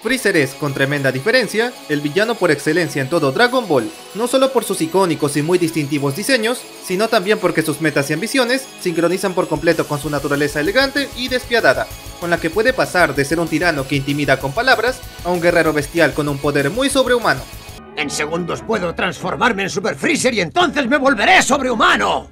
Freezer es, con tremenda diferencia, el villano por excelencia en todo Dragon Ball, no solo por sus icónicos y muy distintivos diseños, sino también porque sus metas y ambiciones sincronizan por completo con su naturaleza elegante y despiadada, con la que puede pasar de ser un tirano que intimida con palabras a un guerrero bestial con un poder muy sobrehumano. En segundos puedo transformarme en Super Freezer y entonces me volveré sobrehumano.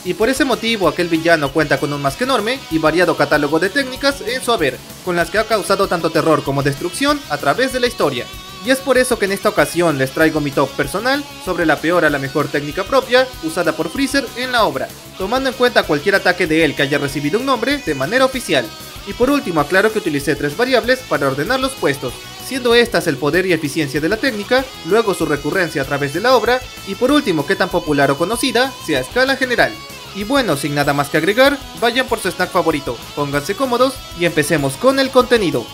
Y por ese motivo aquel villano cuenta con un más que enorme y variado catálogo de técnicas en su haber, con las que ha causado tanto terror como destrucción a través de la historia. Y es por eso que en esta ocasión les traigo mi top personal sobre la peor a la mejor técnica propia usada por Freezer en la obra, tomando en cuenta cualquier ataque de él que haya recibido un nombre de manera oficial. Y por último aclaro que utilicé 3 variables para ordenar los puestos, siendo estas el poder y eficiencia de la técnica, luego su recurrencia a través de la obra, y por último qué tan popular o conocida sea a escala general. Y bueno, sin nada más que agregar, vayan por su snack favorito, pónganse cómodos y empecemos con el contenido.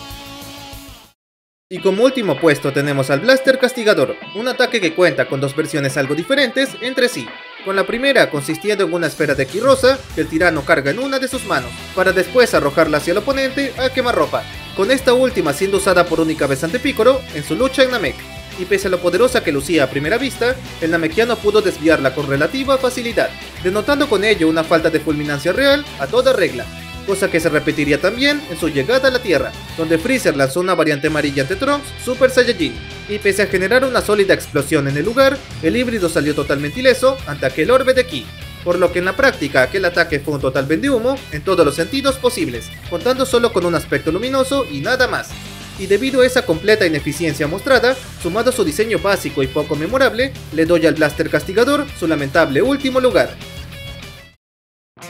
Y como último puesto tenemos al Blaster Castigador, un ataque que cuenta con 2 versiones algo diferentes entre sí. Con la primera consistiendo en una esfera de ki rosa que el tirano carga en una de sus manos, para después arrojarla hacia el oponente a quemarropa, con esta última siendo usada por única vez ante Piccolo en su lucha en Namek. Y pese a lo poderosa que lucía a primera vista, el namekiano pudo desviarla con relativa facilidad, denotando con ello una falta de fulminancia real a toda regla, cosa que se repetiría también en su llegada a la Tierra, donde Freezer lanzó una variante amarilla ante Trunks Super Saiyajin, y pese a generar una sólida explosión en el lugar, el híbrido salió totalmente ileso ante aquel orbe de ki, por lo que en la práctica aquel ataque fue un total vendehumo en todos los sentidos posibles, contando solo con un aspecto luminoso y nada más. Y debido a esa completa ineficiencia mostrada, sumado a su diseño básico y poco memorable, le doy al Blaster Castigador su lamentable último lugar.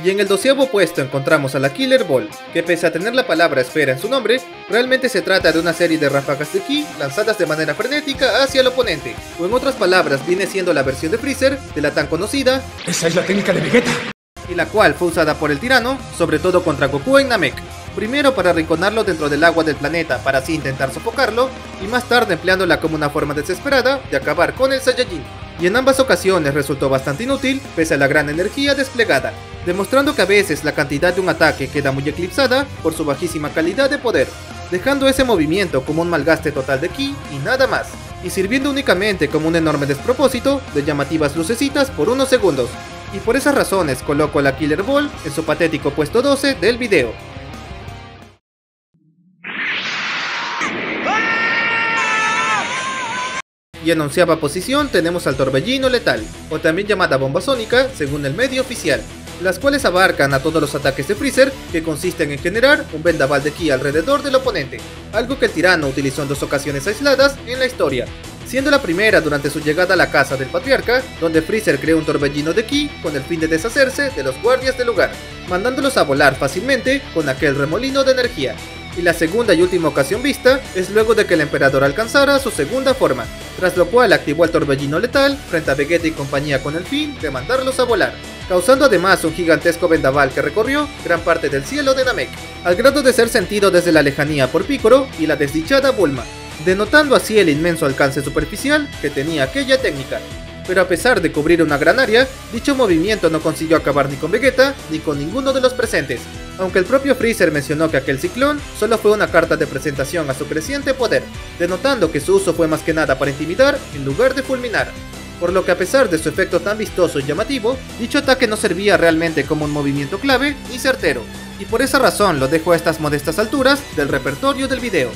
Y en el 12º puesto encontramos a la Killer Ball, que pese a tener la palabra esfera en su nombre, realmente se trata de una serie de ráfagas de ki lanzadas de manera frenética hacia el oponente, o en otras palabras viene siendo la versión de Freezer de la tan conocida ¡Esa es la técnica de Vegeta! Y la cual fue usada por el tirano, sobre todo contra Goku en Namek. Primero para arrinconarlo dentro del agua del planeta para así intentar sofocarlo, y más tarde empleándola como una forma desesperada de acabar con el Saiyajin. Y en ambas ocasiones resultó bastante inútil pese a la gran energía desplegada, demostrando que a veces la cantidad de un ataque queda muy eclipsada por su bajísima calidad de poder, dejando ese movimiento como un malgaste total de ki y nada más, y sirviendo únicamente como un enorme despropósito de llamativas lucecitas por unos segundos. Y por esas razones coloco a la Killer Ball en su patético puesto 12 del video. Y en 11ª posición tenemos al Torbellino Letal, o también llamada Bomba Sónica según el medio oficial, las cuales abarcan a todos los ataques de Freezer que consisten en generar un vendaval de ki alrededor del oponente, algo que el tirano utilizó en 2 ocasiones aisladas en la historia, siendo la primera durante su llegada a la casa del patriarca, donde Freezer creó un torbellino de ki con el fin de deshacerse de los guardias del lugar, mandándolos a volar fácilmente con aquel remolino de energía. Y la segunda y última ocasión vista es luego de que el emperador alcanzara su segunda forma, tras lo cual activó el torbellino letal frente a Vegeta y compañía con el fin de mandarlos a volar, causando además un gigantesco vendaval que recorrió gran parte del cielo de Namek, al grado de ser sentido desde la lejanía por Piccolo y la desdichada Bulma, denotando así el inmenso alcance superficial que tenía aquella técnica. Pero a pesar de cubrir una gran área, dicho movimiento no consiguió acabar ni con Vegeta ni con ninguno de los presentes, aunque el propio Freezer mencionó que aquel ciclón solo fue una carta de presentación a su creciente poder, denotando que su uso fue más que nada para intimidar en lugar de fulminar. Por lo que a pesar de su efecto tan vistoso y llamativo, dicho ataque no servía realmente como un movimiento clave ni certero, y por esa razón lo dejo a estas modestas alturas del repertorio del video.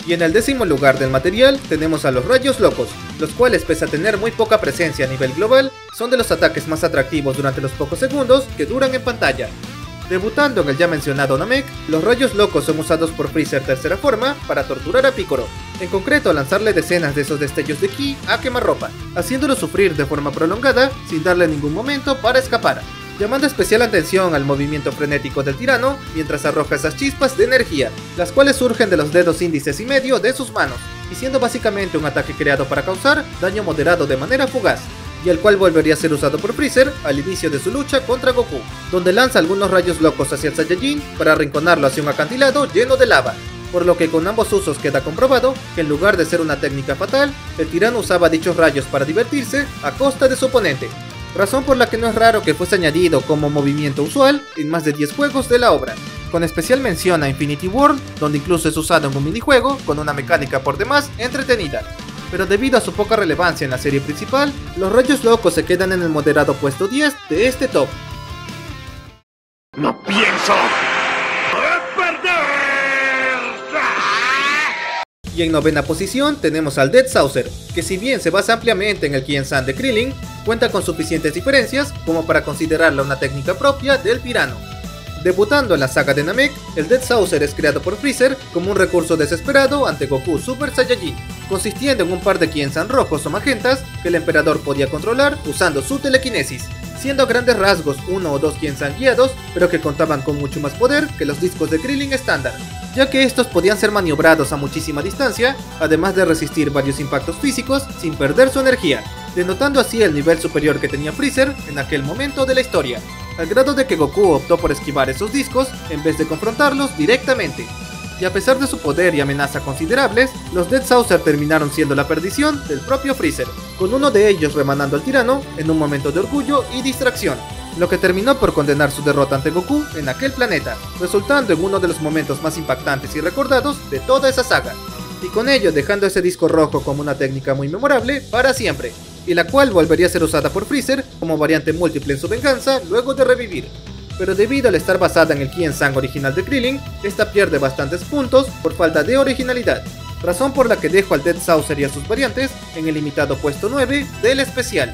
Y en el 10º lugar del material tenemos a los Rayos Locos, los cuales pese a tener muy poca presencia a nivel global, son de los ataques más atractivos durante los pocos segundos que duran en pantalla. Debutando en el ya mencionado Namek, los Rayos Locos son usados por Freezer tercera forma para torturar a Piccolo, en concreto lanzarle decenas de esos destellos de ki a quemarropa, haciéndolo sufrir de forma prolongada sin darle ningún momento para escapar, llamando especial atención al movimiento frenético del tirano mientras arroja esas chispas de energía, las cuales surgen de los dedos índices y medio de sus manos, y siendo básicamente un ataque creado para causar daño moderado de manera fugaz, y el cual volvería a ser usado por Freezer al inicio de su lucha contra Goku, donde lanza algunos rayos locos hacia el Saiyajin para arrinconarlo hacia un acantilado lleno de lava, por lo que con ambos usos queda comprobado que en lugar de ser una técnica fatal, el tirano usaba dichos rayos para divertirse a costa de su oponente. razón por la que no es raro que fuese añadido como movimiento usual en más de 10 juegos de la obra, con especial mención a Infinity World, donde incluso es usado en un minijuego con una mecánica por demás entretenida. Pero debido a su poca relevancia en la serie principal, los rayos locos se quedan en el moderado puesto 10 de este top. ¡No pienso perder! Y en novena posición tenemos al Death Saucer, que si bien se basa ampliamente en el Kien-san de Krillin, cuenta con suficientes diferencias como para considerarla una técnica propia del tirano. Debutando en la saga de Namek, el Death Saucer es creado por Freezer como un recurso desesperado ante Goku Super Saiyajin, consistiendo en un par de Kien-san rojos o magentas que el emperador podía controlar usando su telequinesis, siendo a grandes rasgos uno o dos Kien-san guiados, pero que contaban con mucho más poder que los discos de Krillin estándar, ya que estos podían ser maniobrados a muchísima distancia, además de resistir varios impactos físicos sin perder su energía, denotando así el nivel superior que tenía Freezer en aquel momento de la historia, al grado de que Goku optó por esquivar esos discos en vez de confrontarlos directamente. Y a pesar de su poder y amenaza considerables, los Death Saucer terminaron siendo la perdición del propio Freezer, con uno de ellos remanando al tirano en un momento de orgullo y distracción, lo que terminó por condenar su derrota ante Goku en aquel planeta, resultando en uno de los momentos más impactantes y recordados de toda esa saga, y con ello dejando ese disco rojo como una técnica muy memorable para siempre, y la cual volvería a ser usada por Freezer como variante múltiple en su venganza luego de revivir. Pero debido al estar basada en el Kien-san original de Krillin, esta pierde bastantes puntos por falta de originalidad, razón por la que dejo al Death Saucer y a sus variantes en el limitado puesto 9 del especial.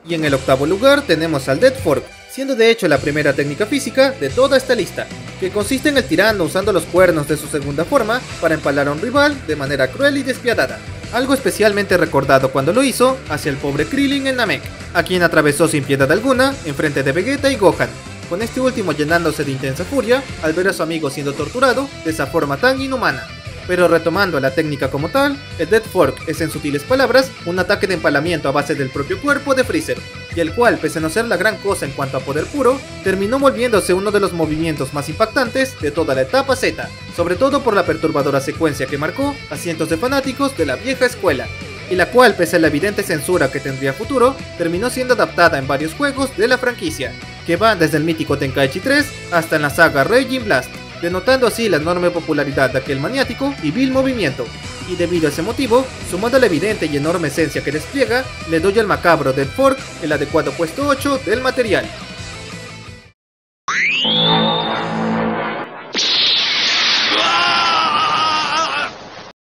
Y en el octavo lugar tenemos al Death Fork, siendo de hecho la primera técnica física de toda esta lista, que consiste en el tirano usando los cuernos de su segunda forma para empalar a un rival de manera cruel y despiadada, algo especialmente recordado cuando lo hizo hacia el pobre Krillin en Namek, a quien atravesó sin piedad alguna en frente de Vegeta y Gohan, con este último llenándose de intensa furia al ver a su amigo siendo torturado de esa forma tan inhumana. Pero retomando la técnica como tal, el Death Fork es en sutiles palabras un ataque de empalamiento a base del propio cuerpo de Freezer, y el cual, pese a no ser la gran cosa en cuanto a poder puro, terminó volviéndose uno de los movimientos más impactantes de toda la etapa Z, sobre todo por la perturbadora secuencia que marcó a cientos de fanáticos de la vieja escuela, y la cual, pese a la evidente censura que tendría futuro, terminó siendo adaptada en varios juegos de la franquicia, que van desde el mítico Tenkaichi 3 hasta en la saga Raging Blast, denotando así la enorme popularidad de aquel maniático y vil movimiento, y debido a ese motivo, sumado a la evidente y enorme esencia que despliega, le doy al macabro Death Fork el adecuado puesto 8 del material.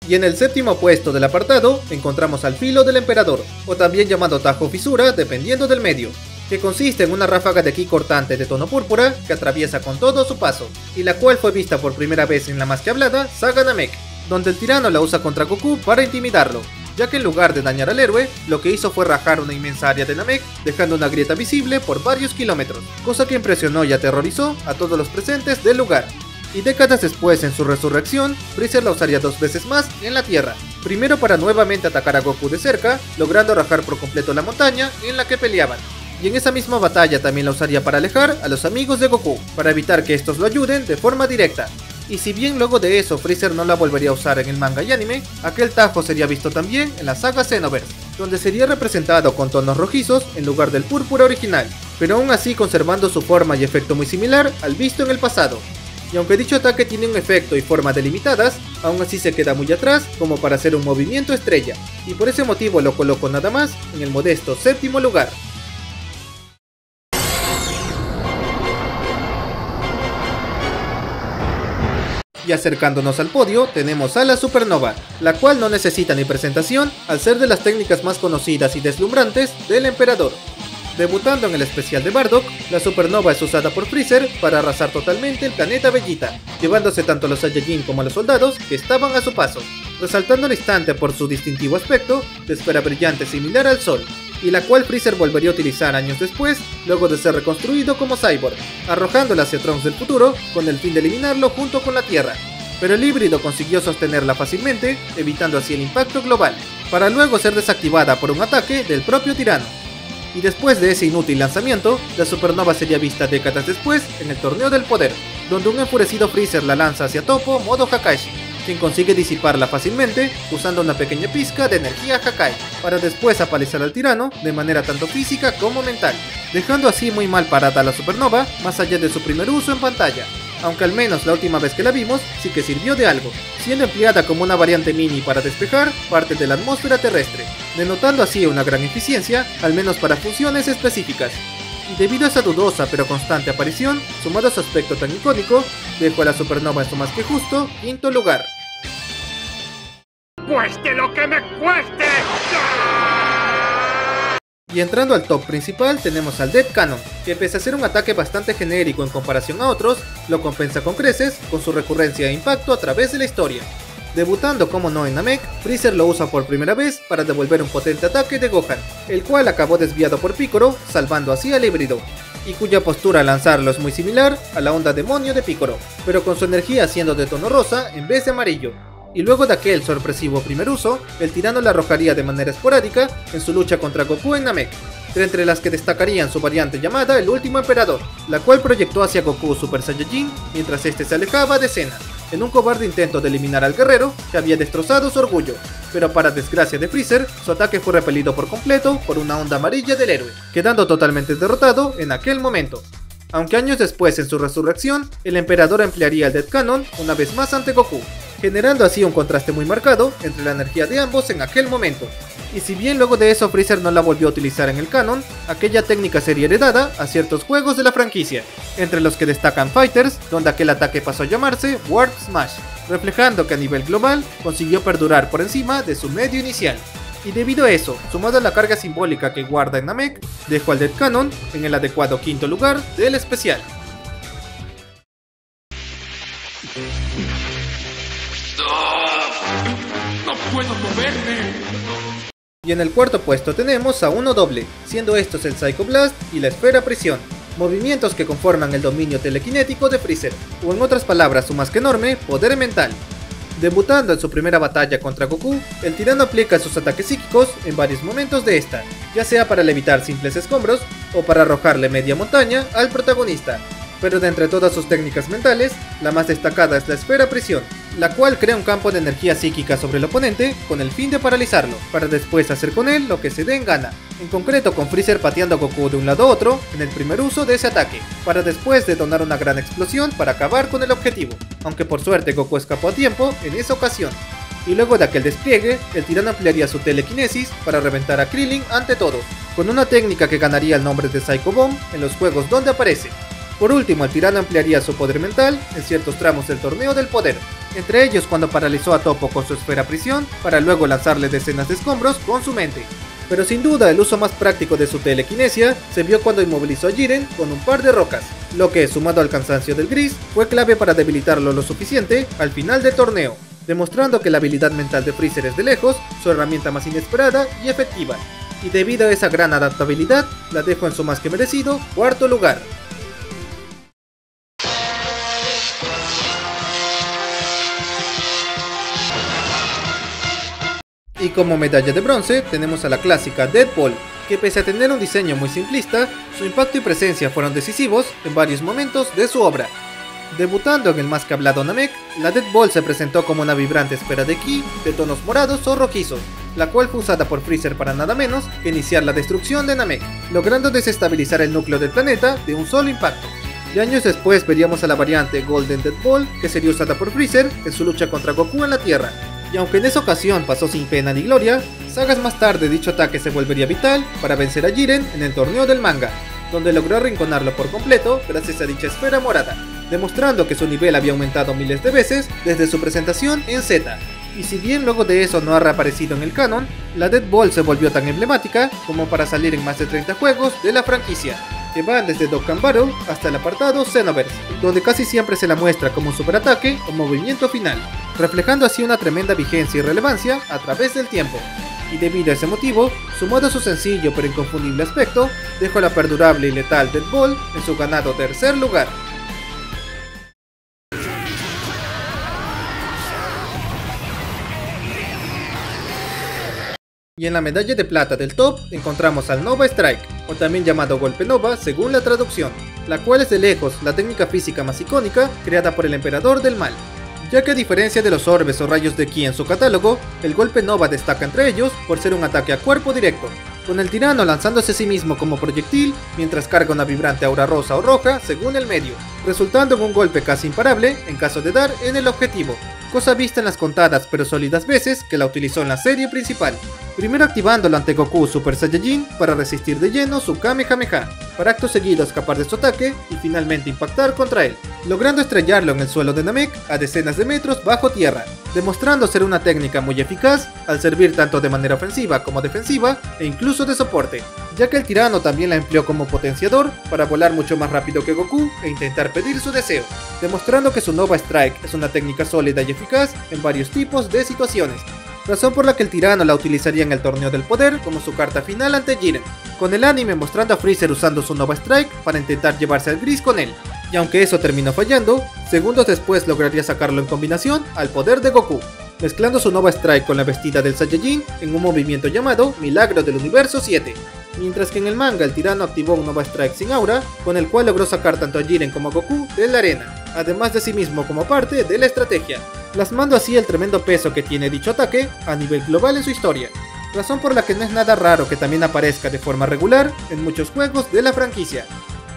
Y en el séptimo puesto del apartado encontramos al filo del emperador, o también llamado tajo fisura dependiendo del medio, que consiste en una ráfaga de ki cortante de tono púrpura que atraviesa con todo su paso, y la cual fue vista por primera vez en la más que hablada saga Namek, donde el tirano la usa contra Goku para intimidarlo, ya que en lugar de dañar al héroe, lo que hizo fue rajar una inmensa área de Namek, dejando una grieta visible por varios kilómetros, cosa que impresionó y aterrorizó a todos los presentes del lugar. Y décadas después, en su resurrección, Freezer la usaría 2 veces más en la Tierra, primero para nuevamente atacar a Goku de cerca, logrando rajar por completo la montaña en la que peleaban, y en esa misma batalla también la usaría para alejar a los amigos de Goku, para evitar que estos lo ayuden de forma directa. Y si bien luego de eso Freezer no la volvería a usar en el manga y anime, aquel tajo sería visto también en la saga Xenoverse, donde sería representado con tonos rojizos en lugar del púrpura original, pero aún así conservando su forma y efecto muy similar al visto en el pasado. Y aunque dicho ataque tiene un efecto y forma delimitadas, aún así se queda muy atrás como para hacer un movimiento estrella, y por ese motivo lo coloco nada más en el modesto séptimo lugar. Y acercándonos al podio tenemos a la Supernova, la cual no necesita ni presentación al ser de las técnicas más conocidas y deslumbrantes del emperador. Debutando en el especial de Bardock, la Supernova es usada por Freezer para arrasar totalmente el planeta Vegeta, llevándose tanto a los Saiyajin como a los soldados que estaban a su paso, resaltando al instante por su distintivo aspecto de esfera brillante similar al Sol, y la cual Freezer volvería a utilizar años después, luego de ser reconstruido como Cyborg, arrojándola hacia Trunks del futuro con el fin de eliminarlo junto con la Tierra. Pero el híbrido consiguió sostenerla fácilmente, evitando así el impacto global, para luego ser desactivada por un ataque del propio tirano. Y después de ese inútil lanzamiento, la Supernova sería vista décadas después en el Torneo del Poder, donde un enfurecido Freezer la lanza hacia Toppo modo Kakashi, quien consigue disiparla fácilmente usando una pequeña pizca de energía Hakai, para después apalizar al tirano de manera tanto física como mental, dejando así muy mal parada a la supernova más allá de su primer uso en pantalla, aunque al menos la última vez que la vimos sí que sirvió de algo, siendo empleada como una variante mini para despejar parte de la atmósfera terrestre, denotando así una gran eficiencia, al menos para funciones específicas. Y debido a esa dudosa pero constante aparición, sumado a su aspecto tan icónico, dejó a la supernova en su más que justo quinto lugar. ¡Cueste lo que me cueste! Y entrando al top principal tenemos al Dead Cannon, que pese a ser un ataque bastante genérico en comparación a otros, lo compensa con creces con su recurrencia e impacto a través de la historia. Debutando como no en Namek, Freezer lo usa por primera vez para devolver un potente ataque de Gohan, el cual acabó desviado por Piccolo, salvando así al híbrido, y cuya postura al lanzarlo es muy similar a la onda demonio de Piccolo, pero con su energía siendo de tono rosa en vez de amarillo. Y luego de aquel sorpresivo primer uso, el tirano la arrojaría de manera esporádica en su lucha contra Goku en Namek, entre las que destacarían su variante llamada el Último Emperador, la cual proyectó hacia Goku Super Saiyajin mientras este se alejaba de escena, en un cobarde intento de eliminar al guerrero que había destrozado su orgullo, pero para desgracia de Freezer, su ataque fue repelido por completo por una onda amarilla del héroe, quedando totalmente derrotado en aquel momento. Aunque años después en su resurrección, el emperador emplearía el Dead Cannon una vez más ante Goku, generando así un contraste muy marcado entre la energía de ambos en aquel momento. Y si bien luego de eso Freezer no la volvió a utilizar en el canon, aquella técnica sería heredada a ciertos juegos de la franquicia, entre los que destacan Fighters, donde aquel ataque pasó a llamarse Warp Smash, reflejando que a nivel global consiguió perdurar por encima de su medio inicial. Y debido a eso, sumado a la carga simbólica que guarda en Namek, dejó al Dead Cannon en el adecuado quinto lugar del especial. ¡No puedo moverme! Y en el cuarto puesto tenemos a uno doble, siendo estos el Psycho Blast y la Esfera Prisión, movimientos que conforman el dominio telequinético de Freezer, o en otras palabras su más que enorme poder mental. Debutando en su primera batalla contra Goku, el tirano aplica sus ataques psíquicos en varios momentos de esta, ya sea para levitar simples escombros o para arrojarle media montaña al protagonista. Pero de entre todas sus técnicas mentales, la más destacada es la Esfera Prisión, la cual crea un campo de energía psíquica sobre el oponente con el fin de paralizarlo, para después hacer con él lo que se dé en gana, en concreto con Freezer pateando a Goku de un lado a otro en el primer uso de ese ataque, para después detonar una gran explosión para acabar con el objetivo, aunque por suerte Goku escapó a tiempo en esa ocasión. Y luego de aquel despliegue, el tirano ampliaría su telequinesis para reventar a Krillin ante todo, con una técnica que ganaría el nombre de Psycho Bomb en los juegos donde aparece. Por último, el tirano ampliaría su poder mental en ciertos tramos del torneo del poder, entre ellos cuando paralizó a Toppo con su Esfera Prisión para luego lanzarle decenas de escombros con su mente. Pero sin duda el uso más práctico de su telequinesia se vio cuando inmovilizó a Jiren con un par de rocas, lo que, sumado al cansancio del Gris, fue clave para debilitarlo lo suficiente al final del torneo, demostrando que la habilidad mental de Freezer es de lejos su herramienta más inesperada y efectiva, y debido a esa gran adaptabilidad, la dejo en su más que merecido cuarto lugar. Y como medalla de bronce tenemos a la clásica Deadpool, que pese a tener un diseño muy simplista, su impacto y presencia fueron decisivos en varios momentos de su obra. Debutando en el más que hablado Namek, la Deadpool se presentó como una vibrante esfera de ki de tonos morados o rojizos, la cual fue usada por Freezer para nada menos que iniciar la destrucción de Namek, logrando desestabilizar el núcleo del planeta de un solo impacto. Y años después veríamos a la variante Golden Deadpool, que sería usada por Freezer en su lucha contra Goku en la Tierra. Y aunque en esa ocasión pasó sin pena ni gloria, sagas más tarde dicho ataque se volvería vital para vencer a Jiren en el torneo del manga, donde logró arrinconarlo por completo gracias a dicha esfera morada, demostrando que su nivel había aumentado miles de veces desde su presentación en Z. Y si bien luego de eso no ha reaparecido en el canon, la Deadpool se volvió tan emblemática como para salir en más de 30 juegos de la franquicia, que van desde Dokkan Battle hasta el apartado Xenoverse, donde casi siempre se la muestra como un superataque o movimiento final, reflejando así una tremenda vigencia y relevancia a través del tiempo. Y debido a ese motivo, sumado a su sencillo pero inconfundible aspecto, dejó la perdurable y letal Deadpool en su ganado tercer lugar. Y en la medalla de plata del top encontramos al Nova Strike, o también llamado Golpe Nova según la traducción, la cual es de lejos la técnica física más icónica creada por el Emperador del Mal, ya que a diferencia de los orbes o rayos de ki en su catálogo, el golpe Nova destaca entre ellos por ser un ataque a cuerpo directo, con el tirano lanzándose a sí mismo como proyectil mientras carga una vibrante aura rosa o roja según el medio, resultando en un golpe casi imparable en caso de dar en el objetivo, cosa vista en las contadas pero sólidas veces que la utilizó en la serie principal. Primero activándolo ante Goku Super Saiyajin para resistir de lleno su Kamehameha, para acto seguido escapar de su ataque y finalmente impactar contra él, logrando estrellarlo en el suelo de Namek a decenas de metros bajo tierra, demostrando ser una técnica muy eficaz al servir tanto de manera ofensiva como defensiva e incluso de soporte, ya que el tirano también la empleó como potenciador para volar mucho más rápido que Goku e intentar pedir su deseo, demostrando que su Nova Strike es una técnica sólida y eficaz en varios tipos de situaciones, razón por la que el tirano la utilizaría en el torneo del poder como su carta final ante Jiren, con el anime mostrando a Freezer usando su Nova Strike para intentar llevarse al gris con él, y aunque eso terminó fallando, segundos después lograría sacarlo en combinación al poder de Goku, mezclando su Nova Strike con la vestida del Saiyajin en un movimiento llamado Milagro del Universo 7, mientras que en el manga el tirano activó un Nova Strike sin aura, con el cual logró sacar tanto a Jiren como a Goku de la arena, además de sí mismo como parte de la estrategia, plasmando así el tremendo peso que tiene dicho ataque a nivel global en su historia, razón por la que no es nada raro que también aparezca de forma regular en muchos juegos de la franquicia.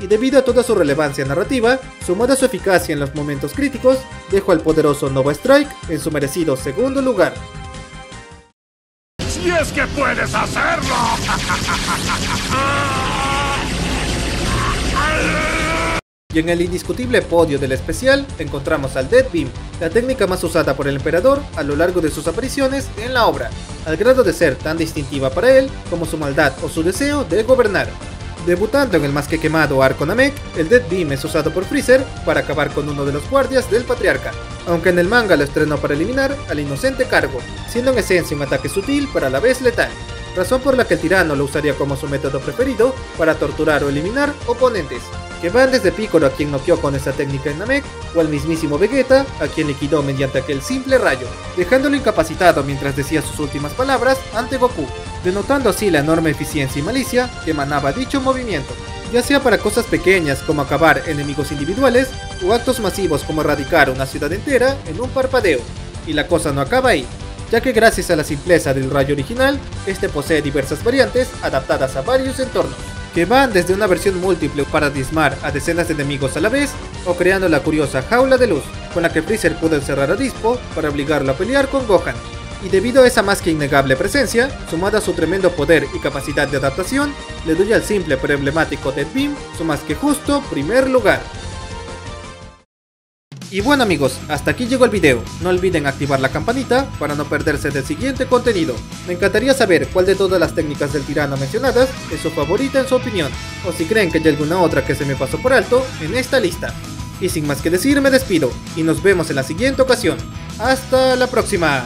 Y debido a toda su relevancia narrativa, sumada a su eficacia en los momentos críticos, dejo al poderoso Nova Strike en su merecido segundo lugar. ¡Si es que puedes hacerlo! Y en el indiscutible podio del especial encontramos al Death Beam, la técnica más usada por el emperador a lo largo de sus apariciones en la obra, al grado de ser tan distintiva para él como su maldad o su deseo de gobernar. Debutando en el más que quemado arco Namek, el Death Beam es usado por Freezer para acabar con uno de los guardias del patriarca, aunque en el manga lo estrenó para eliminar al inocente Cargo, siendo en esencia un ataque sutil pero a la vez letal, razón por la que el tirano lo usaría como su método preferido para torturar o eliminar oponentes, que van desde Piccolo a quien noqueó con esta técnica en Namek, o al mismísimo Vegeta a quien liquidó mediante aquel simple rayo, dejándolo incapacitado mientras decía sus últimas palabras ante Goku, denotando así la enorme eficiencia y malicia que emanaba dicho movimiento, ya sea para cosas pequeñas como acabar enemigos individuales, o actos masivos como erradicar una ciudad entera en un parpadeo. Y la cosa no acaba ahí, ya que gracias a la simpleza del rayo original, este posee diversas variantes adaptadas a varios entornos, que van desde una versión múltiple para diezmar a decenas de enemigos a la vez, o creando la curiosa jaula de luz, con la que Freezer pudo encerrar a Dispo para obligarlo a pelear con Gohan. Y debido a esa más que innegable presencia, sumada a su tremendo poder y capacidad de adaptación, le doy al simple pero emblemático Death Beam su más que justo primer lugar. Y bueno amigos, hasta aquí llegó el video, no olviden activar la campanita para no perderse del siguiente contenido. Me encantaría saber cuál de todas las técnicas del tirano mencionadas es su favorita en su opinión, o si creen que hay alguna otra que se me pasó por alto en esta lista. Y sin más que decir me despido, y nos vemos en la siguiente ocasión. ¡Hasta la próxima!